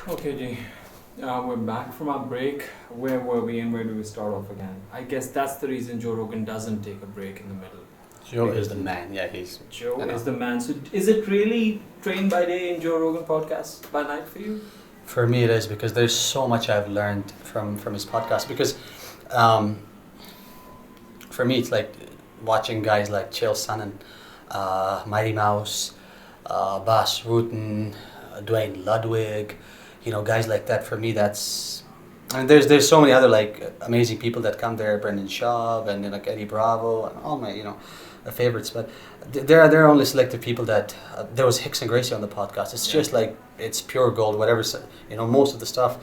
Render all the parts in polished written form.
Okay, G. We're back from our break. Where were we and where do we start off again? I guess that's the reason Joe Rogan doesn't take a break in the middle. Joe is the man. Yeah, he's... Joe is the man. So is it really train by day in Joe Rogan podcast by night for you? For me it is, because there's so much I've learned from his podcast. Because for me it's like watching guys like Chael Sonnen, Mighty Mouse, Bas Rutten, Dwayne Ludwig, guys like that. For me, that's... I mean, there's so many other like amazing people that come there, Brendan Schaub and like Eddie Bravo and all my favorites. But there are only selected people that there was Hicks and Gracie on the podcast. It's just like it's pure gold. Whatever most of the stuff.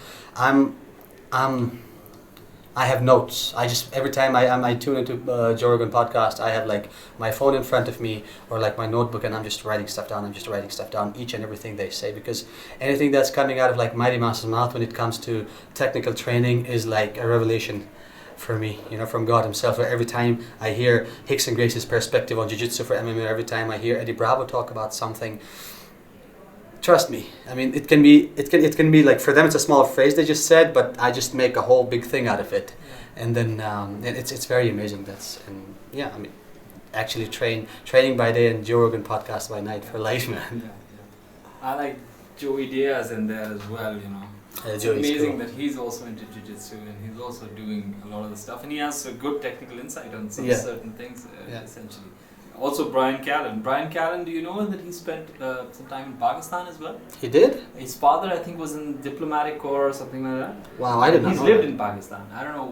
I have notes. I just every time I tune into Joe Rogan podcast, I have like my phone in front of me or like my notebook, and I'm just writing stuff down. Each and everything they say, because anything that's coming out of like Mighty Mouse's mouth when it comes to technical training is like a revelation for me, from God himself. Every time I hear Hicks and Gracie's perspective on jiu-jitsu for MMA, every time I hear Eddie Bravo talk about something, trust me, I mean, it can be like, for them it's a small phrase they just said, but I just make a whole big thing out of it. And then it's very amazing. I mean, actually training by day and Joe Rogan podcast by night for life, man. Yeah. I like Joey Diaz in there as well, It's Joey's amazing cool. that he's also into jiu-jitsu and he's also doing a lot of the stuff, and he has a good technical insight on some certain things, essentially. Also Brian Callen. Brian Callen, do you know that he spent some time in Pakistan as well? He did? His father, I think, was in diplomatic corps or something like that. Wow, I didn't know. He's lived in Pakistan. I don't know,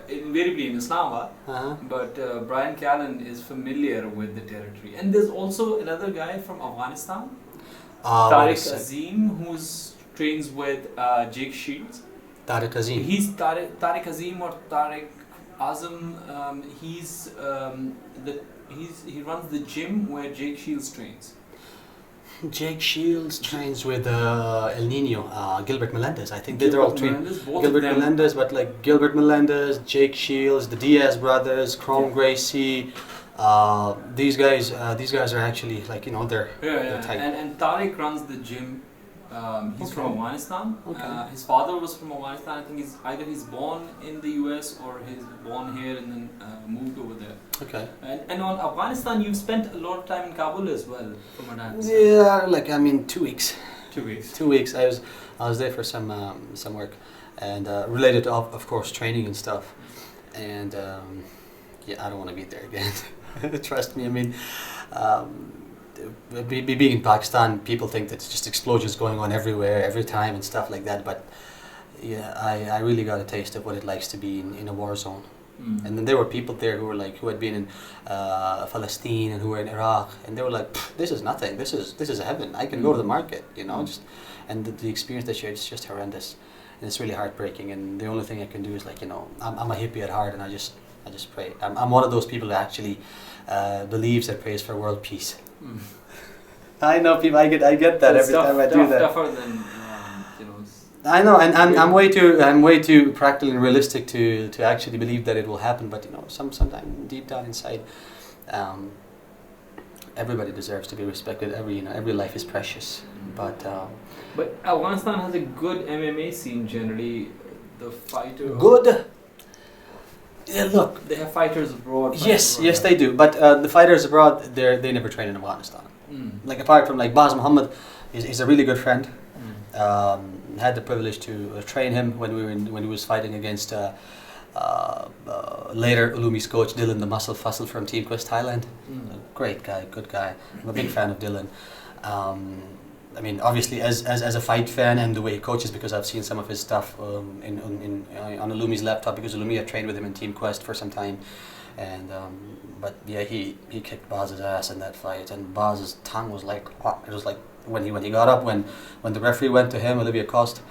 invariably in Islamabad. Uh-huh. But Brian Callen is familiar with the territory. And there's also another guy from Afghanistan, Tariq Azim, who trains with Jake Shields. Tariq Azim. He's Tariq Azim or Tariq Azam. He runs the gym where Jake Shields trains. Jake Shields trains with El Nino, Gilbert Melendez. I think they're all trained. Gilbert Melendez, but like Gilbert Melendez, Jake Shields, the Diaz brothers, Chrome Gracie. These guys are actually like they're tight. And Tariq runs the gym. He's from Afghanistan. Okay. His father was from Afghanistan. I think he's born in the US or he's born here and then moved over there. Okay. And on Afghanistan, you've spent a lot of time in Kabul as well, from what I understand. Yeah, 2 weeks. 2 weeks. 2 weeks. I was there for some work, and related to, of course, training and stuff. And I don't want to be there again. Trust me. I mean. Being in Pakistan, people think that it's just explosions going on everywhere, every time and stuff like that. But yeah, I really got a taste of what it likes to be in a war zone. Mm. And then there were people there who had been in Palestine and who were in Iraq, and they were like, "This is nothing. This is heaven. I can go to the market, And the experience they shared is just horrendous, and it's really heartbreaking. And the only thing I can do is I'm a hippie at heart, and I just pray. I'm one of those people that actually believes and prays for world peace. Mm. I know people. I get that every time I do that. Tougher than I know, and I'm way too practical and realistic to actually believe that it will happen. But sometime deep down inside, everybody deserves to be respected. Every life is precious. But Afghanistan has a good MMA scene generally. The fighter. Good. Yeah, look. They have fighters abroad. Yes, they do. But the fighters abroad, they never train in Afghanistan. Mm. Like apart from like Baz Muhammad, is a really good friend. Had the privilege to train him when he was fighting against later Ulumi's coach Dylan the Muscle Fussel from Team Quest Thailand. Great guy, good guy. I'm a big fan of Dylan. I mean, obviously, as a fight fan and the way he coaches, because I've seen some of his stuff on Ulumi's laptop, because Ulumi had trained with him in Team Quest for some time, and but yeah, he kicked Baz's ass in that fight, and Baz's tongue was like, it was like when he got up, when the referee went to him, Olivia Cost,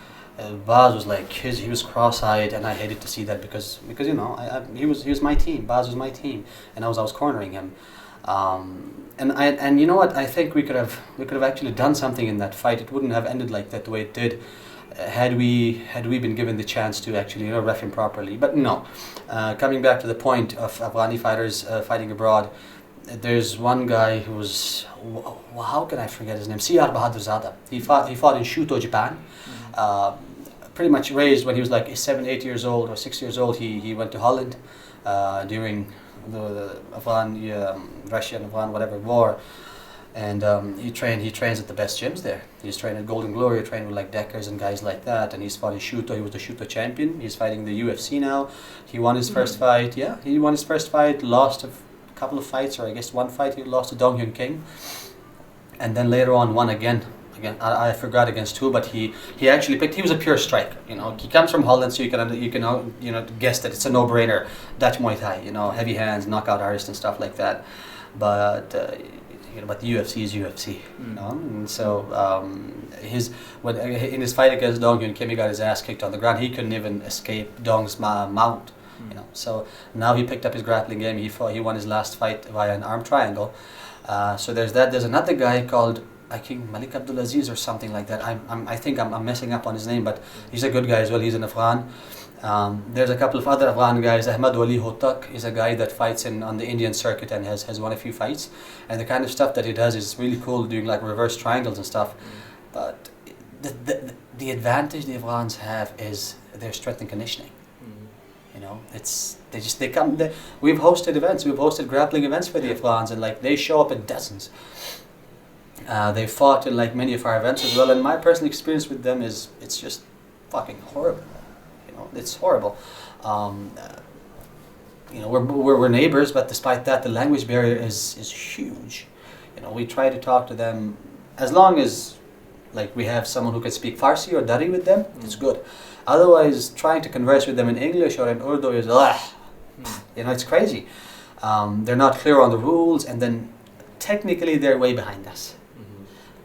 Baz was like, he was cross-eyed, and I hated to see that because he was my team, Baz was my team, and I was cornering him. And you know what? I think we could have actually done something in that fight. It wouldn't have ended like that the way it did, had we been given the chance to actually ref him properly. But no. Coming back to the point of Afghani fighters fighting abroad, there's one guy who was, how can I forget his name? Siyar Bahadur Zada. He fought in Shuto, Japan. Pretty much raised when he was like 7, 8 years old or 6 years old. He went to Holland during the Afghan, Russia and Afghan whatever war, and he trains at the best gyms there. He's trained at Golden Glory, trained with like Deckers and guys like that, and he's fought in Shooto. He was the Shooto champion. He's fighting the UFC now. He won his first fight. Yeah, he won his first fight, lost a couple of fights, or I guess one fight he lost to Dong Hyun King, and then later on won again. I forgot against who, but he actually picked. He was a pure striker. You know, he comes from Holland, so you can guess that it's a no-brainer. Dutch Muay Thai, you know, heavy hands, knockout artist and stuff like that. But but the UFC is UFC. You know, and so in his fight against Dong Hyun Kim, he got his ass kicked on the ground. He couldn't even escape Dong's mount. You know, so now he picked up his grappling game. He won his last fight via an arm triangle. So there's that. There's another guy called, I think, Malik Abdulaziz or something like that. I think I'm messing up on his name, but he's a good guy as well. He's an Afghan. There's a couple of other Afghan guys. Ahmad Wali Hotak is a guy that fights on the Indian circuit and has won a few fights. And the kind of stuff that he does is really cool, doing like reverse triangles and stuff. But the advantage the Afghans have is their strength and conditioning. You know, we've hosted events, we've hosted grappling events for the Afghans, and like they show up in dozens. They fought in like many of our events as well, and my personal experience with them is it's just fucking horrible. You know, it's horrible. You know, we're neighbors, but despite that, the language barrier is huge. You know, we try to talk to them as long as like we have someone who can speak Farsi or Dari with them. It's good. Otherwise, trying to converse with them in English or in Urdu is you know, it's crazy. They're not clear on the rules, and then technically they're way behind us.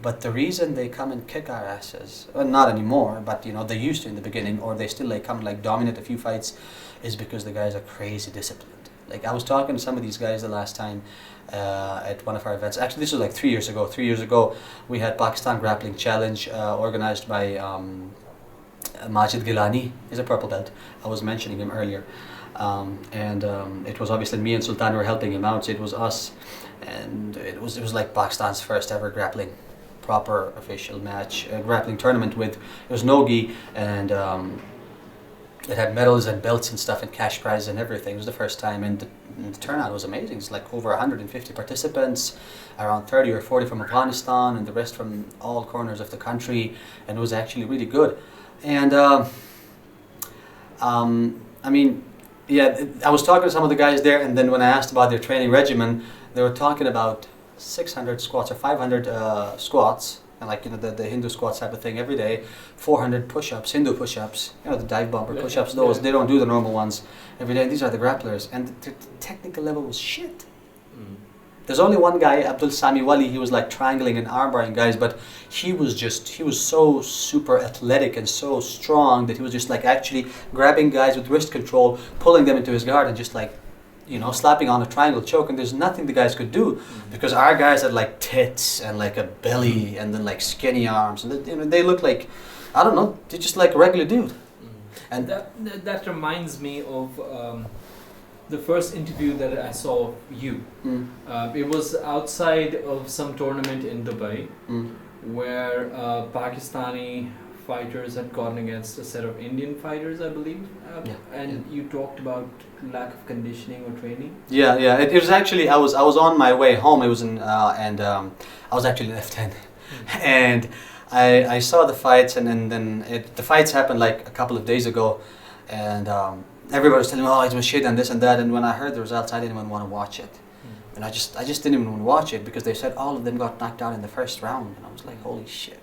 But the reason they come and kick our asses, well, not anymore, but you know, they used to in the beginning, or they still like come like dominate a few fights, is because the guys are crazy disciplined. Like I was talking to some of these guys the last time at one of our events. Actually, this was like 3 years ago. 3 years ago, we had Pakistan Grappling Challenge organized by Majid Gilani. He's a purple belt. I was mentioning him earlier. It was obviously me and Sultan were helping him out. So it was us, and it was like Pakistan's first ever grappling proper official match, grappling tournament with, it was no gi, and it had medals and belts and stuff and cash prizes and everything. It was the first time, and the turnout was amazing. It's like over 150 participants, around 30 or 40 from Afghanistan and the rest from all corners of the country, and it was actually really good. And I mean, yeah, I was talking to some of the guys there, and then when I asked about their training regimen, they were talking about 600 squats or 500 squats, and like, you know, the Hindu squats type of thing every day, 400 push-ups, Hindu push-ups, you know, the dive bomber push-ups, those, they don't do the normal ones every day. These are the grapplers, and the technical level was shit. There's only one guy, Abdul Sami Wali, he was like triangling and armbarring guys, but he was so super athletic and so strong that he was just like actually grabbing guys with wrist control, pulling them into his guard and just like, you know, slapping on a triangle choke, and there's nothing the guys could do because our guys had like tits and like a belly and then like skinny arms, and they, you know, they look like, I don't know, they're just like a regular dude. And that reminds me of the first interview that I saw of you. It was outside of some tournament in Dubai where Pakistani fighters had gone against a set of Indian fighters, I believe, you talked about lack of conditioning or training. It was actually, I was on my way home. It was in I was actually in F10, and I saw the fights, and then the fights happened like a couple of days ago, and everybody was telling me, oh, it was shit and this and that, and when I heard the results, I didn't even want to watch it. And I just didn't even want to watch it because they said all of them got knocked out in the first round, and I was like, holy shit.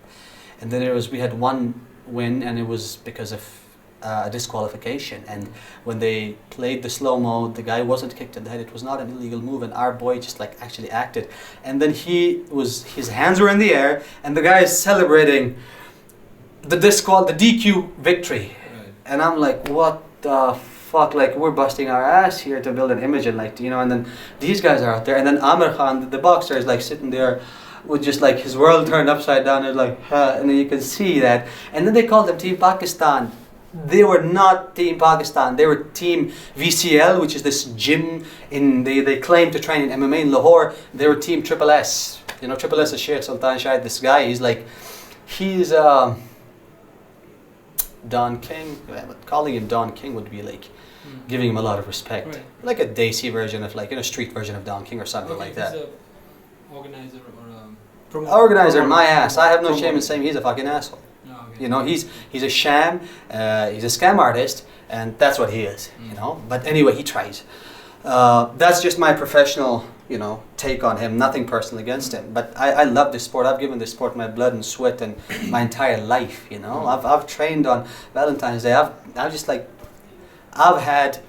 And then we had one win, and it was because of a disqualification. And when they played the slow-mo, the guy wasn't kicked in the head. It was not an illegal move, and our boy just like actually acted. And then his hands were in the air, and the guy is celebrating the DQ victory. Right. And I'm like, what the fuck? Like, we're busting our ass here to build an image, and like, you know, and then these guys are out there, and then Amir Khan, the boxer, is like sitting there with just like his world turned upside down, and like, and then you can see that. And then they called them Team Pakistan. They were not Team Pakistan. They were Team VCL, which is this gym they claim to train in MMA in Lahore. They were Team Triple S. You know, Triple S is Sheikh Sultan Shahid. This guy, he's Don King, but calling him Don King would be like giving him a lot of respect. Right. Like a Desi version of like, you know, street version of Don King or something like that. He's a organizer or a promoter. Organizer, my ass. I have no shame in saying he's a fucking asshole. Oh, okay. You know, he's a sham, he's a scam artist, and that's what he is, you know. But anyway, he tries. That's just my professional, you know, take on him. Nothing personal against him. But I love this sport. I've given this sport my blood and sweat and my entire life, you know. I've trained on Valentine's Day. I've had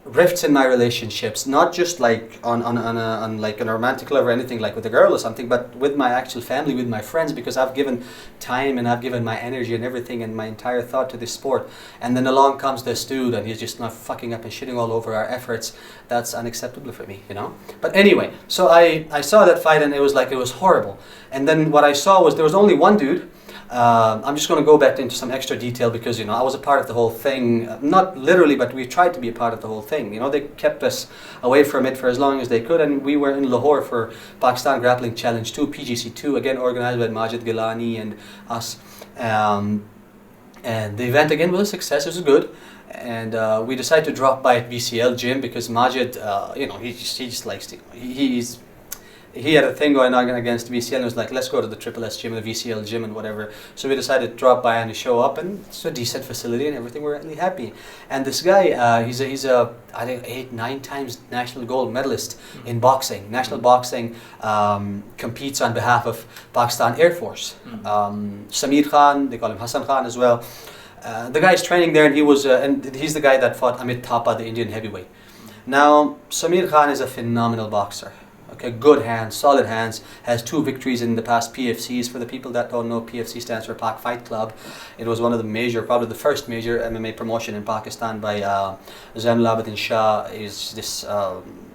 rifts in my relationships, not just like on like a romantic level or anything like with a girl or something, but with my actual family, with my friends, because I've given time and I've given my energy and everything and my entire thought to this sport. And then along comes this dude and he's just not fucking up and shitting all over our efforts. That's unacceptable for me, you know. But anyway, so I saw that fight and it was horrible. And then what I saw was there was only one dude. I'm just going to go back into some extra detail because, you know, I was a part of the whole thing, not literally, but we tried to be a part of the whole thing. You know, they kept us away from it for as long as they could, and we were in Lahore for Pakistan Grappling Challenge 2, PGC2, again organized by Majid Gilani and us. And the event again was a success. It was good. And we decided to drop by at VCL Gym because Majid, you know, he just likes to, he had a thing going on against VCL and was like, let's go to the Triple S Gym, the VCL Gym and whatever. So we decided to drop by and to show up, and it's a decent facility and everything. We're really happy. And this guy, he's a I think 8-9 times national gold medalist in boxing. National boxing, competes on behalf of Pakistan Air Force. Samir Khan, they call him Hassan Khan as well. The guy's training there, and he's the guy that fought Amit Thapa, the Indian heavyweight. Now, Samir Khan is a phenomenal boxer. Okay, good hands, solid hands, has 2 victories in the past PFCs. For the people that don't know, PFC stands for Pak Fight Club. It was one of the major, probably the first major MMA promotion in Pakistan by Zainul Abidin Shah. Is this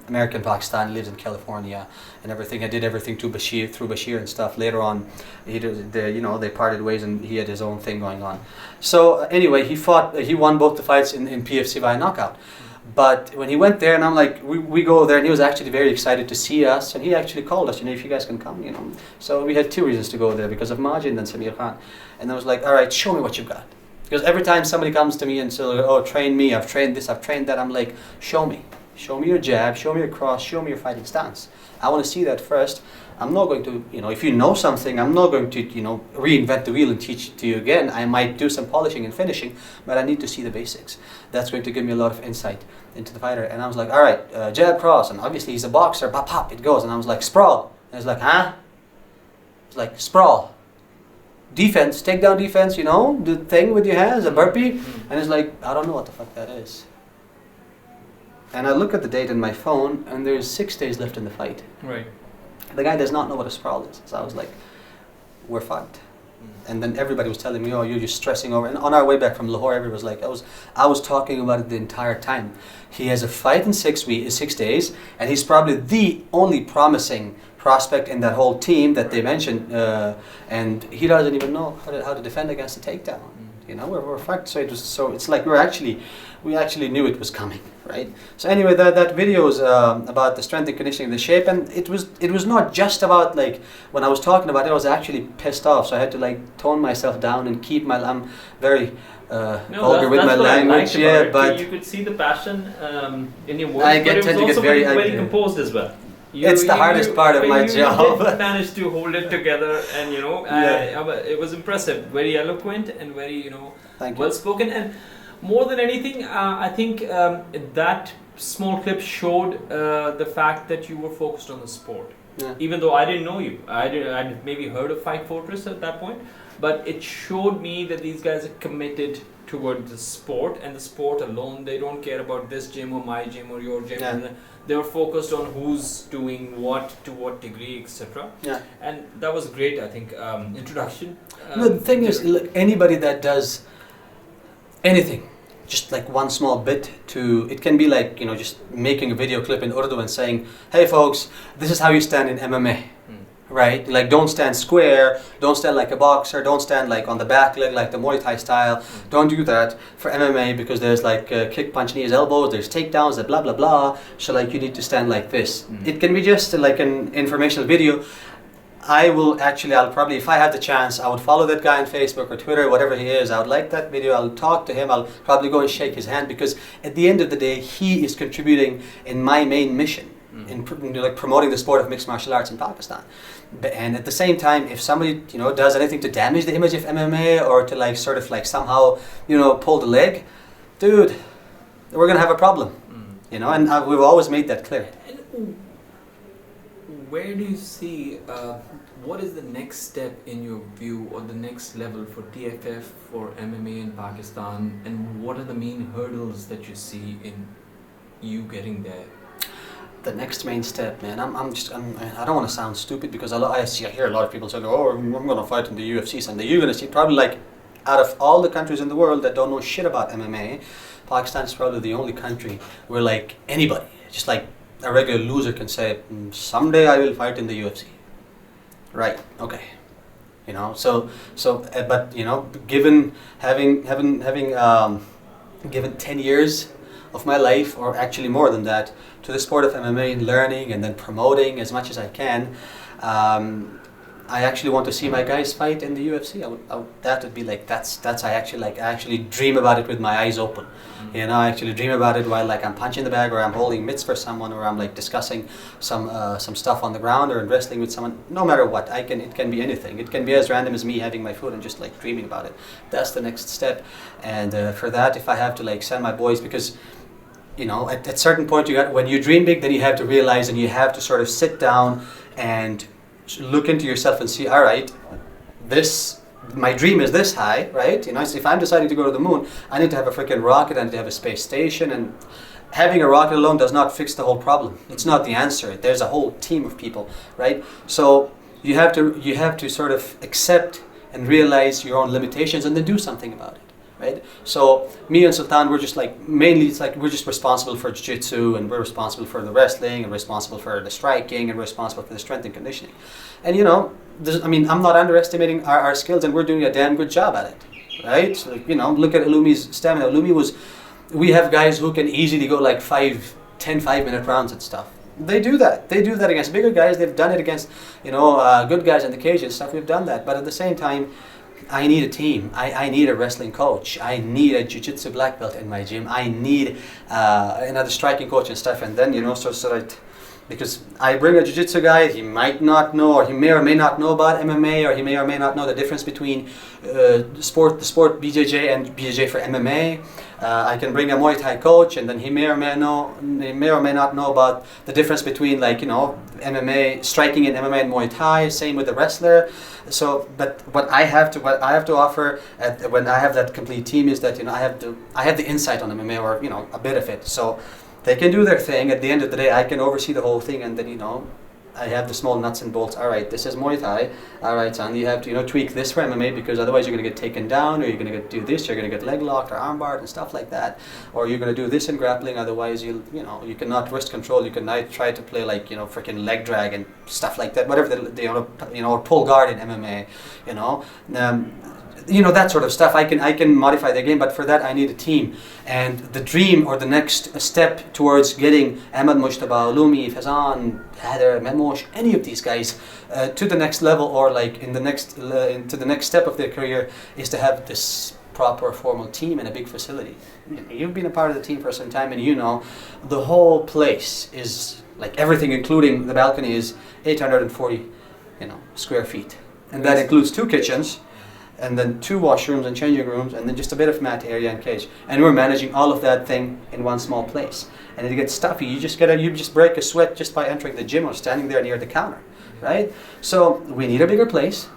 American Pakistani, lives in California and everything. I did everything through Bashir and stuff. Later on, they parted ways and he had his own thing going on. So anyway, he won both the fights in PFC by knockout. But when he went there, and I'm like, we go there, and he was actually very excited to see us, and he actually called us, you know, if you guys can come, you know. So we had 2 reasons to go there, because of Majid and then Samir Khan. And I was like, all right, show me what you've got. Because every time somebody comes to me and says, oh, train me, I've trained this, I've trained that, I'm like, show me. Show me your jab, show me your cross, show me your fighting stance. I want to see that first. I'm not going to, you know, if you know something, I'm not going to, you know, reinvent the wheel and teach it to you again. I might do some polishing and finishing, but I need to see the basics. That's going to give me a lot of insight into the fighter. And I was like, all right, jab, cross, and obviously he's a boxer, pop, pop, it goes. And I was like, sprawl. And he's like, huh? It's like, sprawl. Defense, takedown defense, you know, the thing with your hands, a burpee. And he's like, I don't know what the fuck that is. And I look at the date in my phone, and there's 6 days left in the fight. Right. The guy does not know what a sprawl is. So I was like, we're fucked. And then everybody was telling me, oh, you're just stressing over. And on our way back from Lahore, everybody was like, I was talking about it the entire time. He has a fight in 6 days, and he's probably the only promising prospect in that whole team that they mentioned. And he doesn't even know how to defend against a takedown. You know, we're fucked. So it's like we actually knew it was coming, right? So anyway, that video is about the strength and conditioning, the shape, and it was not just about, like, when I was talking about it, I was actually pissed off, so I had to like tone myself down and keep I'm very vulgar with my language. Yeah, but you could see the passion in your words. I tend to get very composed as well. It's the hardest part of my job. You managed to hold it together, and you know, it was impressive. Very eloquent and very, you know, well spoken. And more than anything, I think that small clip showed the fact that you were focused on the sport. Yeah. Even though I didn't know you, I'd maybe heard of Fight Fortress at that point, but it showed me that these guys are committed toward the sport and the sport alone. They don't care about this gym or my gym or your gym. Yeah. They were focused on who's doing what, to what degree, etc. Yeah. And that was great, I think, introduction. No, the thing is, look, anybody that does anything, just like one small bit it can be like, you know, just making a video clip in Urdu and saying, hey folks, this is how you stand in MMA. Right? Like, don't stand square, don't stand like a boxer, don't stand like on the back leg like the Muay Thai style. Don't do that for MMA, because there's like kick, punch, knees, elbows, there's takedowns, blah blah blah. So like, you need to stand like this. It can be just like an informational video. I'll probably, if I had the chance, I would follow that guy on Facebook or Twitter, whatever he is. I would like that video. I'll talk to him. I'll probably go and shake his hand, because at the end of the day, he is contributing in my main mission in like promoting the sport of mixed martial arts in Pakistan. And at the same time, if somebody does anything to damage the image of MMA or to like sort of like somehow pull the leg, dude, we're gonna have a problem. And we've always made that clear. And where do you see, what is the next step in your view, or the next level for TFF, for MMA in Pakistan, and what are the main hurdles that you see in you getting there? The next main step, man, I don't want to sound stupid, because I hear a lot of people say, oh, I'm going to fight in the UFC someday. You're going to see probably, like, out of all the countries in the world that don't know shit about MMA, Pakistan is probably the only country where, like, anybody, just like a regular loser, can say, someday I will fight in the UFC. Right, okay. But given having given 10 years of my life, or actually more than that, to the sport of MMA, and learning and then promoting as much as I can, I actually want to see my guys fight in the UFC. That would be like, I actually dream about it with my eyes open. I actually dream about it while like I'm punching the bag, or I'm holding mitts for someone, or I'm like discussing some stuff on the ground, or wrestling with someone. No matter what, it can be anything. It can be as random as me having my food and just like dreaming about it. That's the next step. And for that, if I have to like send my boys, because at certain point when you dream big, then you have to realize, and you have to sort of sit down and look into yourself and see, all right, my dream is this high, right? If I'm deciding to go to the moon, I need to have a freaking rocket, I need to have a space station, and having a rocket alone does not fix the whole problem. It's not the answer. There's a whole team of people, right? So you have to sort of accept and realize your own limitations, and then do something about it. Right? So me and Sultan, we're just like, mainly it's like we're just responsible for jiu-jitsu, and we're responsible for the wrestling, and responsible for the striking, and responsible for the strength and conditioning. And I'm not underestimating our skills, and we're doing a damn good job at it, right? So, look at Ilumi's stamina. We have guys who can easily go like 10 5-minute rounds and stuff. They do that against bigger guys. They've done it against good guys in the cage and stuff. We've done that, but at the same time, I need a team. I need a wrestling coach. I need a jiu-jitsu black belt in my gym. I need another striking coach and stuff. And then, because I bring a jiu-jitsu guy, he might not know, or he may or may not know about MMA, or he may or may not know the difference between the sport BJJ and BJJ for MMA. I can bring a Muay Thai coach, and then he may or may not know about the difference between MMA, striking in MMA and Muay Thai. Same with the wrestler. So, but what I have to offer when I have that complete team is that I have the insight on MMA, or a bit of it. So they can do their thing. At the end of the day, I can oversee the whole thing, and then I have the small nuts and bolts. All right, this is Muay Thai. All right, son, you have to tweak this for MMA, because otherwise you're going to get taken down, or you're going to do this, you're going to get leg locked or arm barred and stuff like that, or you're going to do this in grappling. Otherwise, you cannot wrist control. You cannot try to play freaking leg drag and stuff like that. Whatever or pull guard in MMA. That sort of stuff. I can modify the game, but for that I need a team. And the dream, or the next step towards getting Ahmed Mujtaba, Lumi, Fazan, Haider, Memosh, any of these guys to the next level, or into the next step of their career, is to have this proper formal team in a big facility. You've been a part of the team for some time, and the whole place is like, everything including the balcony is 840 square feet, and that includes 2 kitchens, and then 2 washrooms and changing rooms, and then just a bit of mat area and cage. And we're managing all of that thing in one small place. And it gets stuffy. You just break a sweat just by entering the gym or standing there near the counter, right? So we need a bigger place.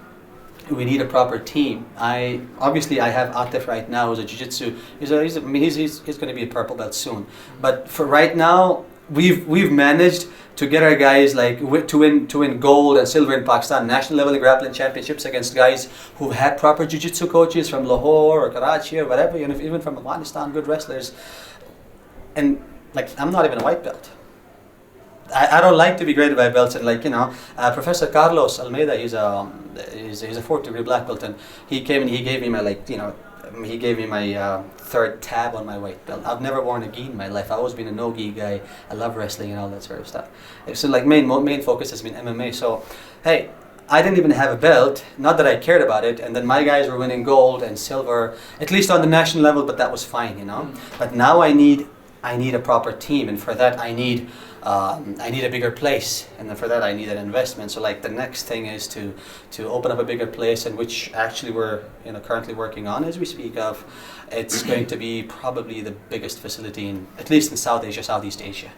We need a proper team. I have Atif right now, who's a jiu-jitsu. He's going to be a purple belt soon. But for right now, we've managed to get our guys to win gold and silver in Pakistan national level grappling championships against guys who've had proper jiu-jitsu coaches from Lahore or Karachi or whatever, even from Afghanistan, good wrestlers. And I'm not even a white belt. I don't like to be graded by belts, and Professor Carlos Almeida, he's a 4th degree black belt, and he came and he gave me my 3rd tab on my white belt. I've never worn a gi in my life. I've always been a no gi guy. I love wrestling and all that sort of stuff. So main focus has been MMA. So hey, I didn't even have a belt, not that I cared about it, and then my guys were winning gold and silver, at least on the national level, but that was fine, you know. But now I need a proper team, and for that I need a bigger place, and then for that I need an investment. So like the next thing is to open up a bigger place, and which actually we're currently working on as we speak of. It's going to be probably the biggest facility at least in South Asia, Southeast Asia.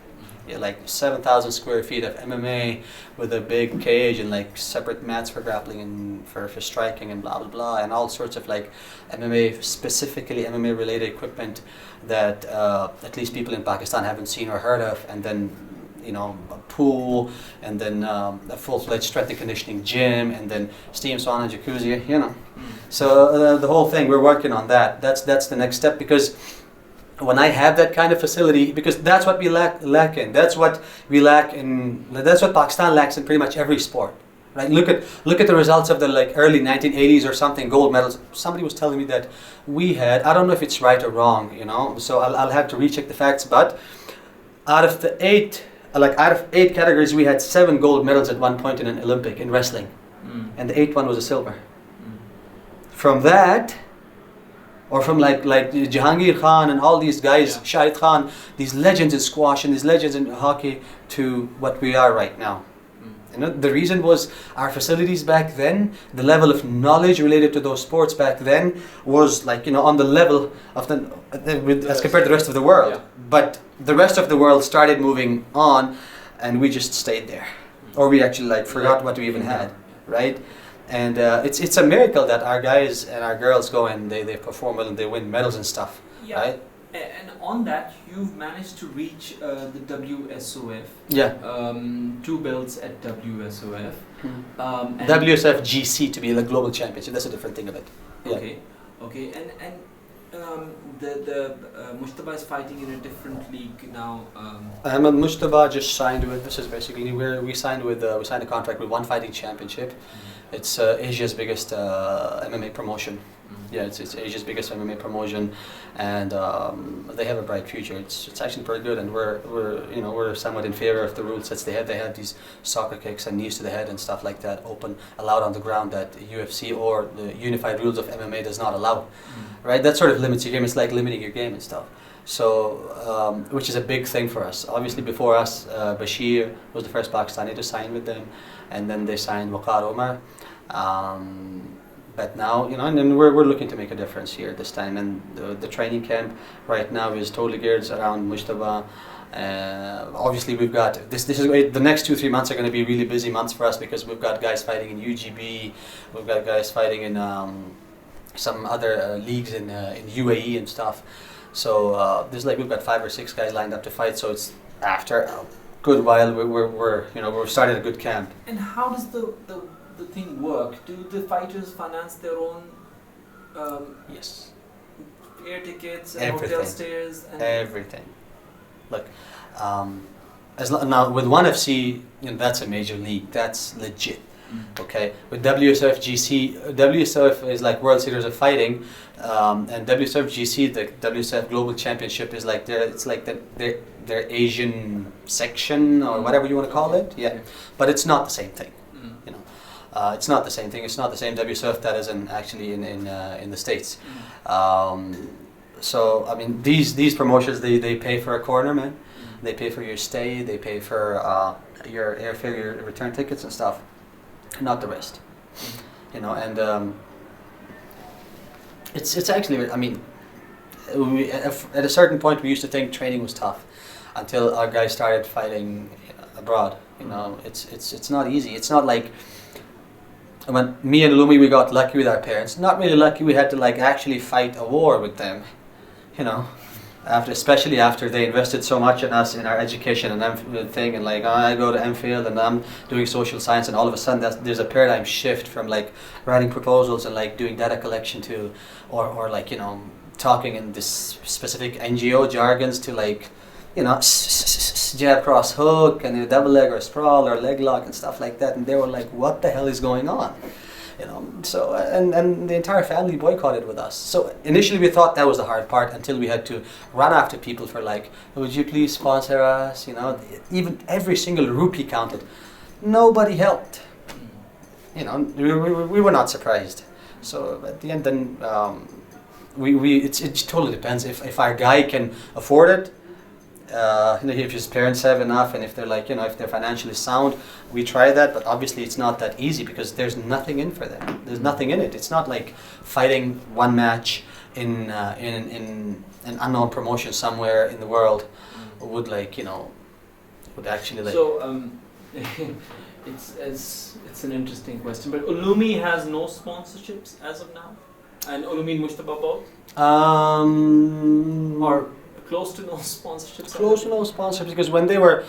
Yeah, like 7,000 square feet of MMA with a big cage and like separate mats for grappling and for striking and blah blah blah, and all sorts of like MMA, specifically MMA related equipment that at least people in Pakistan haven't seen or heard of, and then a pool, and then a full-fledged strength and conditioning gym, and then steam sauna, jacuzzi, So the whole thing, we're working on that. That's the next step, because when I have that kind of facility, because that's what we lack in. That's what we lack in. That's what Pakistan lacks in pretty much every sport, right? Look at the results of the like early 1980s or something, gold medals. Somebody was telling me that we had. I don't know if it's right or wrong, So I'll have to recheck the facts. But out of 8 categories, we had 7 gold medals at one point in an Olympic in wrestling, and the 8th one was a silver. From that. Or from like Jahangir Khan and all these guys, Shahid Khan, these legends in squash and these legends in hockey, to what we are right now. The reason was our facilities back then, the level of knowledge related to those sports back then was like, on the level of as compared to the rest of the world. Yeah. But the rest of the world started moving on, and we just stayed there. Or we actually forgot what we even had, right? And it's a miracle that our guys and our girls go and they perform well and they win medals and stuff, right? And on that, you've managed to reach the WSOF. Yeah. 2 belts at WSOF. And WSF GC to be the global championship. That's a different thing of it. Yeah. Okay. And the Mujtaba is fighting in a different league now. Ahmed Mujtaba just signed with. This is basically where we signed a contract with One Fighting Championship. It's Asia's biggest MMA promotion. Yeah, it's Asia's biggest MMA promotion, and they have a bright future. It's actually pretty good, and we're somewhat in favor of the rule sets they have. They have these soccer kicks and knees to the head and stuff like that, allowed on the ground, that UFC or the unified rules of MMA does not allow. Right, that sort of limits your game. It's like limiting your game and stuff. So, which is a big thing for us. Obviously, before us, Bashir was the first Pakistani to sign with them, and then they signed Waqar Omar. But now, and then we're looking to make a difference here this time. And the training camp right now is totally geared around Mujtaba. Obviously, we've got this is the next 2-3 months are going to be really busy months for us, because we've got guys fighting in UGB, we've got guys fighting in some other leagues in UAE and stuff. So we've got 5 or 6 guys lined up to fight. So it's after a good while we're starting a good camp. And how does the thing work? Do the fighters finance their own? Yes. Air tickets and hotel stays and everything. Look, now with ONE FC, that's a major league. That's legit. Okay, with WSF GC, WSF is like World Series of Fighting, and WSF GC, the WSF Global Championship, is like their Asian section or whatever you want to call it. Yeah, but it's not the same thing. It's not the same thing. It's not the same WSF that is actually in the States. So I mean, these promotions, they pay for a corner, man. They pay for your stay. They pay for your airfare, your return tickets and stuff. Not the rest, and it's actually, I mean, at a certain point we used to think training was tough, until our guys started fighting abroad. It's not easy. It's not like when me and Lumi, we got lucky with our parents. Not really lucky. We had to actually fight a war with them, especially after they invested so much in us, in our education and everything, and I go to MPhil and I'm doing social science, and all of a sudden there's a paradigm shift from writing proposals and doing data collection to, or talking in this specific NGO jargons to jab cross hook and a double leg or sprawl or leg lock and stuff like that, and they were like, what the hell is going on? So and the entire family boycotted with us. So initially we thought that was the hard part, until we had to run after people for would you please sponsor us? Even every single rupee counted. Nobody helped. you know, we were not surprised. So at the end, then it totally depends. If our guy can afford it, you know, if his parents have enough, and if they're like, you know, if they're financially sound, we try that. But obviously, it's not that easy because there's nothing in for them. There's nothing in it. It's not like fighting one match in an unknown promotion somewhere in the world would, like, you know, would actually like. So it's an interesting question, but Ulumi has no sponsorships as of now, and Ulumi and Mustafa both, or close to no sponsorships. Close to no sponsorships, because when they were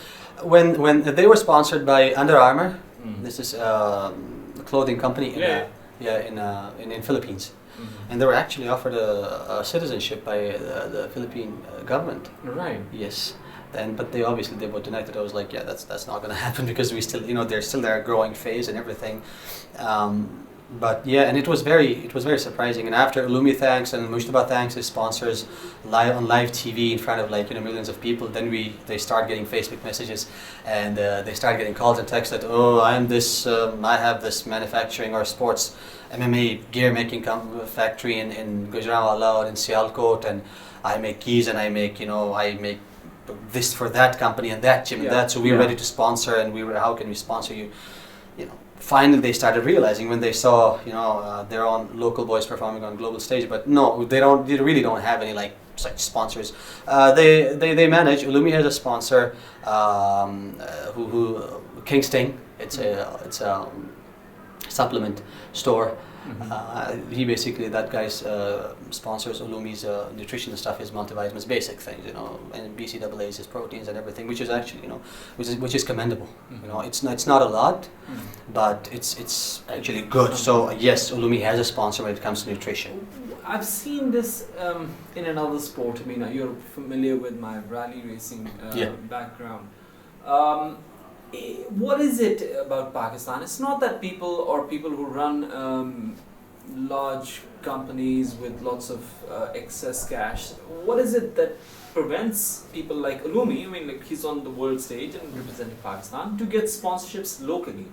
sponsored by Under Armour, this is a clothing company in Philippines, and they were actually offered a citizenship by the Philippine government. Right. Yes. But they were denied it. I was like, yeah, that's not gonna happen because we still, you know, they're still their growing phase and everything. But yeah, and it was very surprising. And after Ulumi thanks and Mustafa thanks his sponsors on live TV in front of, like, you know, millions of people, then they start getting Facebook messages, and they start getting calls and texts that, oh, I have this manufacturing or sports MMA gear making factory in Gujranwala or in Sialkot, and I make keys and I make this for that company and that gym and that, so we're ready to sponsor, and how can we sponsor you? You know, finally they started realizing when they saw, you know, their own local boys performing on global stage, but no, they really don't have any like such sponsors. They manage. Ulumi has a sponsor, who King Sting. It's a supplement store. He basically, that guy's sponsors Ulumi's nutrition stuff, his multivitamins, basic things, you know, and BCAAs, his proteins and everything, which is actually, you know, which is commendable. You know, it's not a lot, but it's actually good. So yes, Ulumi has a sponsor when it comes to nutrition. I've seen this in another sport. I mean, you're familiar with my rally racing background. What is it about Pakistan? It's not that people who run large companies with lots of excess cash. What is it that prevents people like Ulumi, I mean, like, he's on the world stage and representing Pakistan, to get sponsorships locally?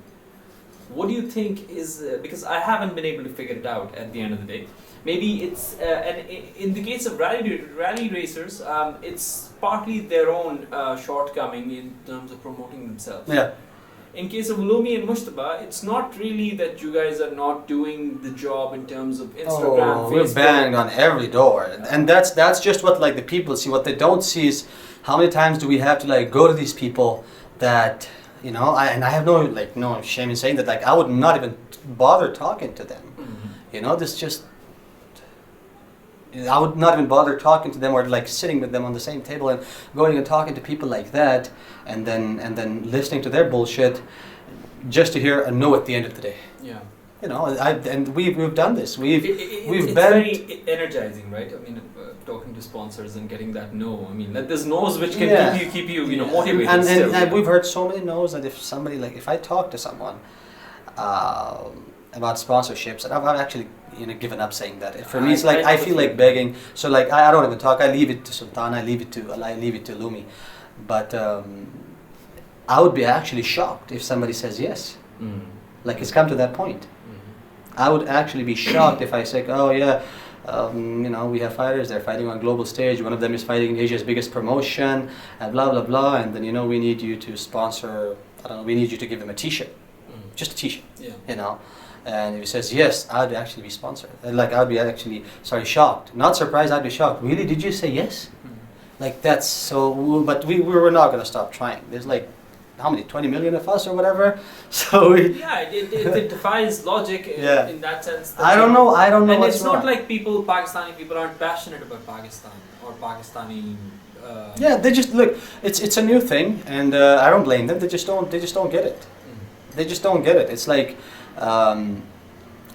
What do you think is, because I haven't been able to figure it out at the end of the day. Maybe it's, and in the case of rally racers, it's partly their own shortcoming in terms of promoting themselves. Yeah. In case of Ulumi and Mustafa, it's not really that you guys are not doing the job in terms of Instagram, Facebook. We're banged on every door, and that's just what, like, the people see. What they don't see is how many times do we have to, like, go to these people that, you know, I have no shame in saying that, like, I would not even bother talking to them. You know, I would not even bother talking to them, or like sitting with them on the same table and going and talking to people like that, and then listening to their bullshit just to hear a no at the end of the day. Yeah. You know, we've done this. It's very energizing, right? I mean, talking to sponsors and getting that no. I mean, there's no's which can keep you motivated. And we've heard so many no's that if I talk to someone about sponsorships, and I've actually, you know, given up saying that. For me, it's like I feel like begging. So, like, I don't even talk. I leave it to Sultan. I leave it to Ulumi. But I would be actually shocked if somebody says yes. Like, it's come to that point. I would actually be shocked if I say, oh yeah, you know, we have fighters. They're fighting on global stage. One of them is fighting in Asia's biggest promotion, and blah blah blah. And then, you know, we need you to sponsor. I don't know. We need you to give them a T-shirt, just a T-shirt. Yeah. You know. And if he says yes, I'd actually be sponsored. Like, I'd be actually, shocked. Not surprised, I'd be shocked. Really, did you say yes? Like, that's so, but we were not going to stop trying. There's like, how many, 20 million of us or whatever? So it defies logic in that sense. That I don't know and what's it's wrong. not like Pakistani people aren't passionate about Pakistan or Pakistani. They just, look, it's a new thing, and I don't blame them. They just don't get it. They just don't get it. It's like,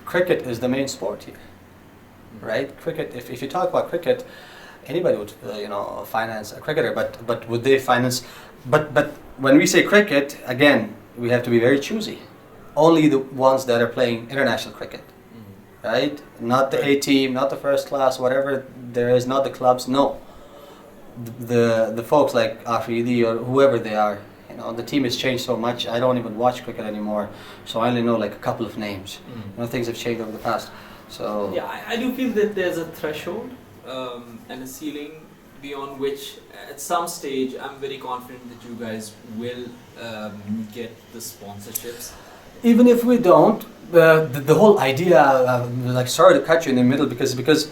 cricket is the main sport here, right? Cricket. If you talk about cricket, anybody would finance a cricketer, but would they finance? But when we say cricket, again, we have to be very choosy. Only the ones that are playing international cricket, right? Not the A team, not the first class, whatever there is, not the clubs. No, the folks like Afridi or whoever they are, You know, the team has changed so much. I don't even watch cricket anymore, so I only know like a couple of names. You know, things have changed over the past. So yeah, I do feel that there's a threshold and a ceiling beyond which, at some stage, I'm very confident that you guys will get the sponsorships. Even if we don't, the whole idea, like, sorry to cut you in the middle because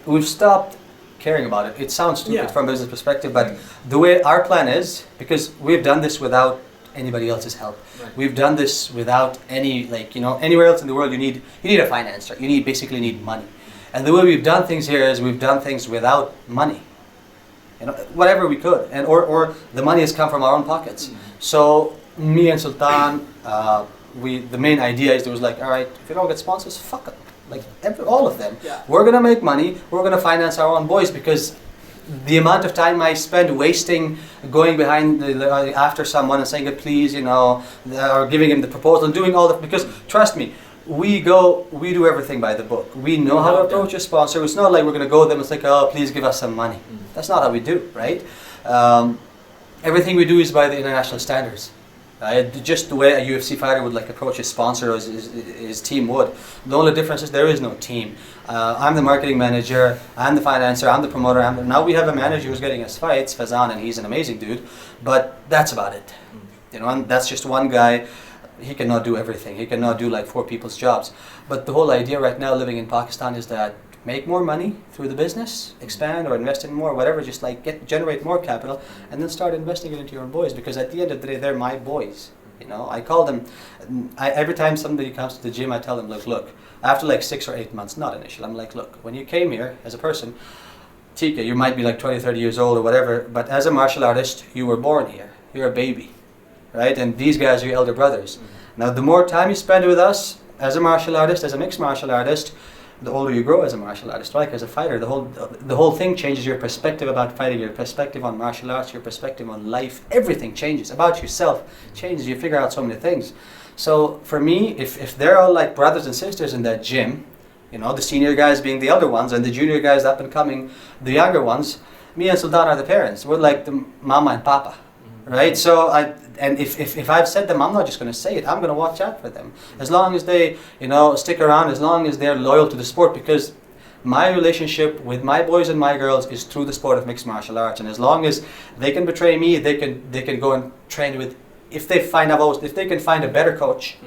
we've stopped caring about it. It sounds stupid from a business perspective, but the way our plan is, because we've done this without anybody else's help. Right. We've done this without any, like, you know, anywhere else in the world you need a financer. You basically need money. And the way we've done things here is we've done things without money. You know, whatever we could, and or the money has come from our own pockets. So me and Sultan, the main idea is there was like, all right, if you don't get sponsors, fuck it. Like all of them. Yeah. We're gonna make money. We're gonna finance our own boys, because the amount of time I spend wasting going behind after someone and saying, please, you know, or giving him the proposal and doing all that, because trust me, we do everything by the book. We know how to approach a sponsor. It's not like we're going to go to them and say, oh, please give us some money. That's not how we do, right? Everything we do is by the international standards. Just the way a UFC fighter would like approach his sponsor or his team would. The only difference is there is no team. I'm the marketing manager, I'm the financer, I'm the promoter. Now we have a manager who's getting us fights, Fazan, and he's an amazing dude. But that's about it. You know, and that's just one guy. He cannot do everything. He cannot do like 4 people's jobs. But the whole idea right now living in Pakistan is that make more money through the business, expand or invest in more, whatever, just like generate more capital and then start investing it into your own boys, because at the end of the day, they're my boys. You know, I call them, every time somebody comes to the gym, I tell them, look, after like 6 or 8 months, not initial, I'm like, look, when you came here as a person, Tika, you might be like 20, 30 years old or whatever, but as a martial artist, you were born here. You're a baby, right? And these guys are your elder brothers. Now, the more time you spend with us as a martial artist, as a mixed martial artist, the older you grow as a martial artist, like as a fighter, the whole thing changes. Your perspective about fighting, your perspective on martial arts, your perspective on life, everything changes. About yourself changes. You figure out so many things. So for me, if they're all like brothers and sisters in that gym, you know, the senior guys being the elder ones and the junior guys up and coming, the younger ones, me and Sultan are the parents. We're like the mama and papa, right? So if I've said them, I'm not just going to say it. I'm going to watch out for them. As long as they, you know, stick around, as long as they're loyal to the sport, because my relationship with my boys and my girls is through the sport of mixed martial arts. And as long as they can betray me, they can go and train with. If they can find a better coach,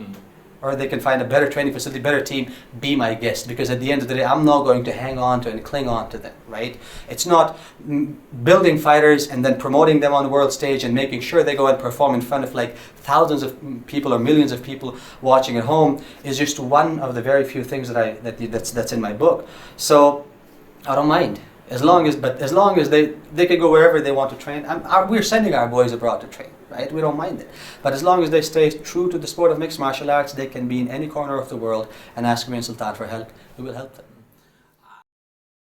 or they can find a better training facility, better team, be my guest. Because at the end of the day, I'm not going to hang on to and cling on to them, right? It's not building fighters and then promoting them on the world stage and making sure they go and perform in front of like thousands of people or millions of people watching at home is just one of the very few things that's in my book. So I don't mind. As long as they can go wherever they want to train. We're sending our boys abroad to train, right? We don't mind it. But as long as they stay true to the sport of mixed martial arts, they can be in any corner of the world and ask me and Sultan for help. We will help them.